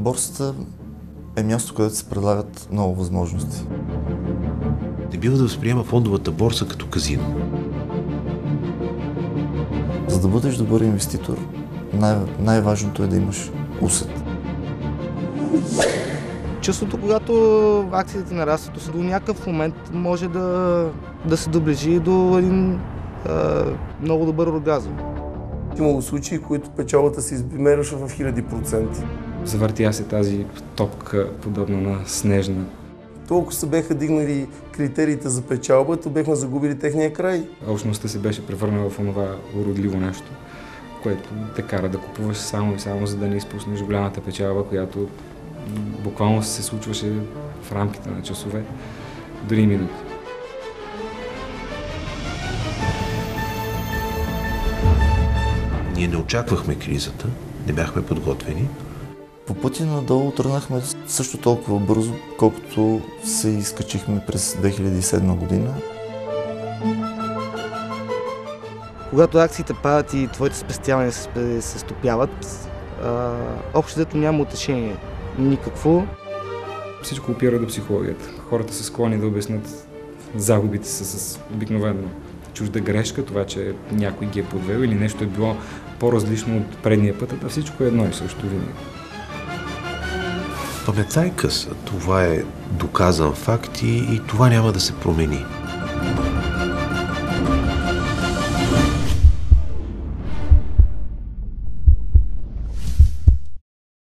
Борсата е място, където се предлагат много възможности. Не бива да възприема фондовата борса като казино. За да бъдеш добър инвеститор, най-важното е да имаш усет. Чувството, когато акциите нарастват, до някакъв момент може да се доближи до един много добър оргазъм. Имало случаи, които печалбата се измерваше в 1000%. Завъртя се тази топка, подобна на снежна. Толкова се беха дигнали критериите за печалба, то бехме загубили техния край. Общността се беше превърнала в онова уродливо нещо, което те кара да купуваш само и само, за да не изпуснеш голямата печалба, която буквално се случваше в рамките на часове, дори минути. Ние не очаквахме кризата, не бяхме подготвени. По пътя надолу тръгнахме също толкова бързо, колкото се изкачихме през 2007 година. Когато акциите падат и твоите спестявания се стопяват, общото няма утешение. Никакво. Всичко опира до психологията. Хората са склонни да обяснят загубите с обикновено чужда грешка, това, че някой ги е подвел или нещо е било по-различно от предния път, а всичко е едно и също винаги. Паметта е къса. Това е доказан факт и това няма да се промени.